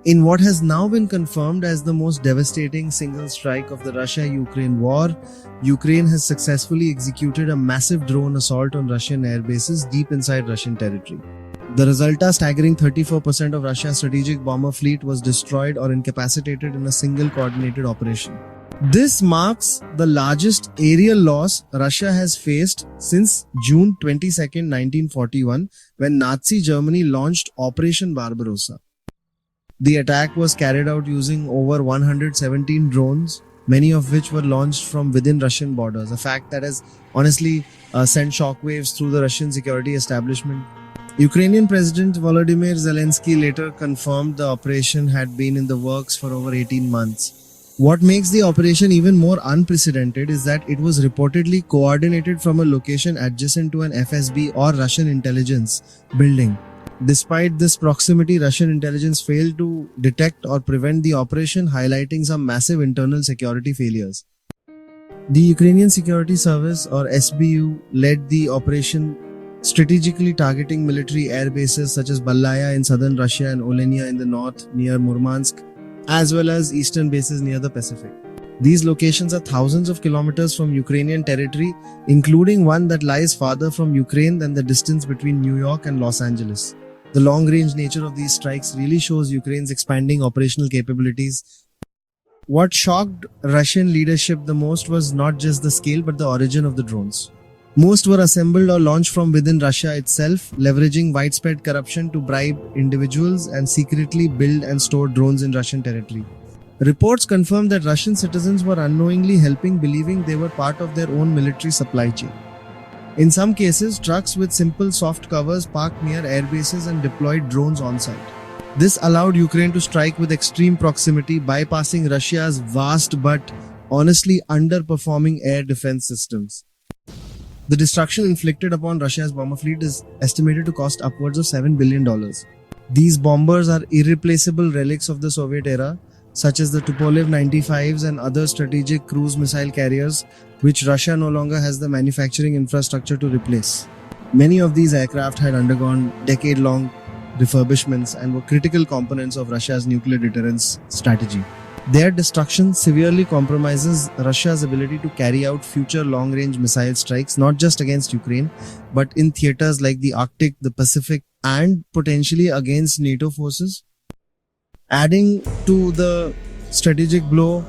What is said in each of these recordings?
In what has now been confirmed as the most devastating single strike of the Russia-Ukraine war, Ukraine has successfully executed a massive drone assault on Russian airbases deep inside Russian territory. The result, a staggering 34% of Russia's strategic bomber fleet was destroyed or incapacitated in a single coordinated operation. This marks the largest aerial loss Russia has faced since June 22, 1941, when Nazi Germany launched Operation Barbarossa. The attack was carried out using over 117 drones, many of which were launched from within Russian borders, a fact that has honestly sent shockwaves through the Russian security establishment. Ukrainian President Volodymyr Zelensky later confirmed the operation had been in the works for over 18 months. What makes the operation even more unprecedented is that it was reportedly coordinated from a location adjacent to an FSB or Russian intelligence building. Despite this proximity, Russian intelligence failed to detect or prevent the operation, highlighting some massive internal security failures. The Ukrainian Security Service, or SBU, led the operation, strategically targeting military air bases such as Ballaya in southern Russia and Olenya in the north near Murmansk, as well as eastern bases near the Pacific. These locations are thousands of kilometers from Ukrainian territory, including one that lies farther from Ukraine than the distance between New York and Los Angeles. The long-range nature of these strikes really shows Ukraine's expanding operational capabilities. What shocked Russian leadership the most was not just the scale but the origin of the drones. Most were assembled or launched from within Russia itself, leveraging widespread corruption to bribe individuals and secretly build and store drones in Russian territory. Reports confirmed that Russian citizens were unknowingly helping, believing they were part of their own military supply chain. In some cases, trucks with simple soft covers parked near airbases and deployed drones on site. This allowed Ukraine to strike with extreme proximity, bypassing Russia's vast but honestly underperforming air defense systems. The destruction inflicted upon Russia's bomber fleet is estimated to cost upwards of $7 billion. These bombers are irreplaceable relics of the Soviet era, such as the Tupolev 95s and other strategic cruise missile carriers, which Russia no longer has the manufacturing infrastructure to replace. Many of these aircraft had undergone decade-long refurbishments and were critical components of Russia's nuclear deterrence strategy. Their destruction severely compromises Russia's ability to carry out future long-range missile strikes, not just against Ukraine, but in theaters like the Arctic, the Pacific, and potentially against NATO forces. Adding to the strategic blow,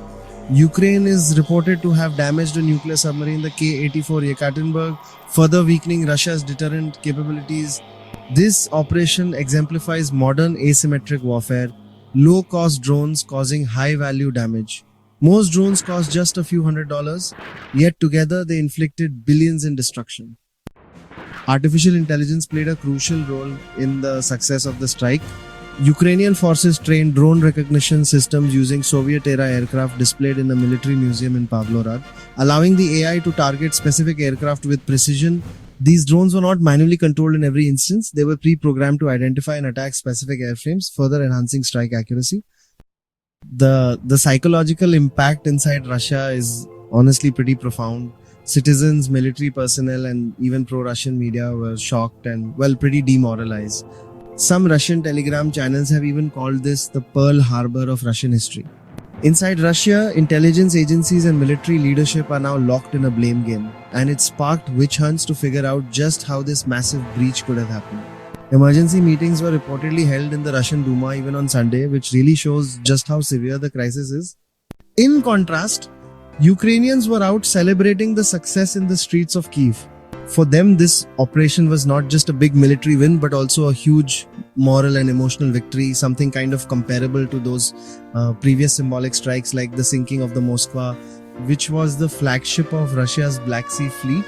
Ukraine is reported to have damaged a nuclear submarine, the K-84 Yekaterinburg, further weakening Russia's deterrent capabilities. This operation exemplifies modern asymmetric warfare, low-cost drones causing high-value damage. Most drones cost just a few $100s, yet together they inflicted billions in destruction. Artificial intelligence played a crucial role in the success of the strike. Ukrainian forces trained drone recognition systems using Soviet-era aircraft displayed in a military museum in Pavlograd, allowing the AI to target specific aircraft with precision. These drones were not manually controlled in every instance. They were pre-programmed to identify and attack specific airframes, further enhancing strike accuracy. The psychological impact inside Russia is honestly pretty profound. Citizens, military personnel, and even pro-Russian media were shocked and, pretty demoralized. Some Russian telegram channels have even called this the Pearl Harbor of Russian history. Inside Russia, intelligence agencies and military leadership are now locked in a blame game, and it sparked witch hunts to figure out just how this massive breach could have happened. Emergency meetings were reportedly held in the Russian Duma even on Sunday, which really shows just how severe the crisis is. In contrast, Ukrainians were out celebrating the success in the streets of Kyiv. For them, this operation was not just a big military win, but also a huge moral and emotional victory, something kind of comparable to those previous symbolic strikes like the sinking of the Moskva, which was the flagship of Russia's Black Sea Fleet,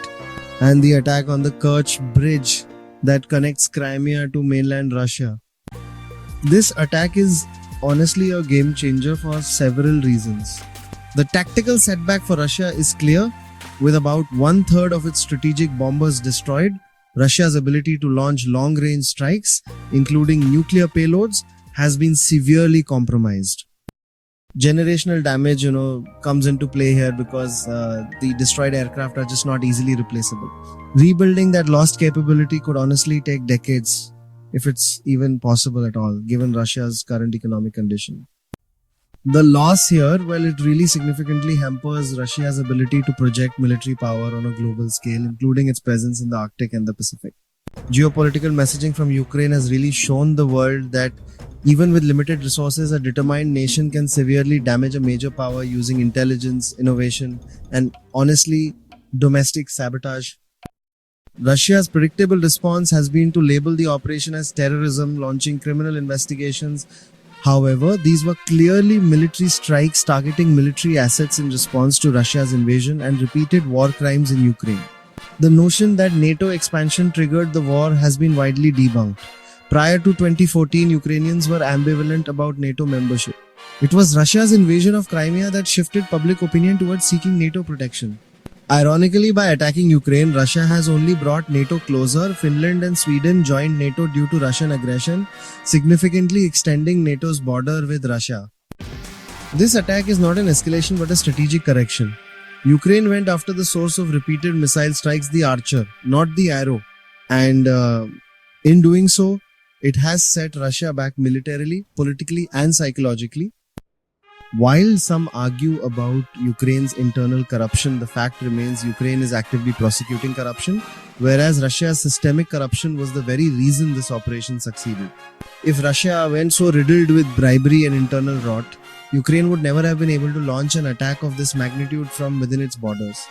and the attack on the Kerch Bridge that connects Crimea to mainland Russia. This attack is honestly a game changer for several reasons. The tactical setback for Russia is clear. With about 1/3 of its strategic bombers destroyed, Russia's ability to launch long-range strikes, including nuclear payloads, has been severely compromised. Generational damage, comes into play here because the destroyed aircraft are just not easily replaceable. Rebuilding that lost capability could honestly take decades. if it's even possible at all, given Russia's current economic condition. The loss here, well, it really significantly hampers Russia's ability to project military power on a global scale, including its presence in the Arctic and the Pacific. Geopolitical messaging from Ukraine has really shown the world that even with limited resources, a determined nation can severely damage a major power using intelligence, innovation, and honestly, domestic sabotage. Russia's predictable response has been to label the operation as terrorism, launching criminal investigations. However, these were clearly military strikes targeting military assets in response to Russia's invasion and repeated war crimes in Ukraine. The notion that NATO expansion triggered the war has been widely debunked. Prior to 2014, Ukrainians were ambivalent about NATO membership. It was Russia's invasion of Crimea that shifted public opinion towards seeking NATO protection. Ironically, by attacking Ukraine, Russia has only brought NATO closer. Finland and Sweden joined NATO due to Russian aggression, significantly extending NATO's border with Russia. This attack is not an escalation but a strategic correction. Ukraine went after the source of repeated missile strikes, the Archer, not the Arrow. And in doing so, it has set Russia back militarily, politically, and psychologically. While some argue about Ukraine's internal corruption, the fact remains Ukraine is actively prosecuting corruption, whereas Russia's systemic corruption was the very reason this operation succeeded. If Russia went so riddled with bribery and internal rot, Ukraine would never have been able to launch an attack of this magnitude from within its borders.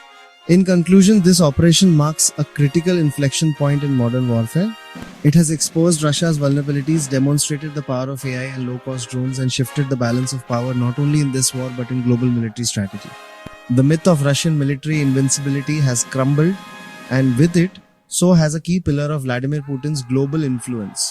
In conclusion, this operation marks a critical inflection point in modern warfare. It has exposed Russia's vulnerabilities, demonstrated the power of AI and low-cost drones, and shifted the balance of power not only in this war but in global military strategy. The myth of Russian military invincibility has crumbled, and with it, so has a key pillar of Vladimir Putin's global influence.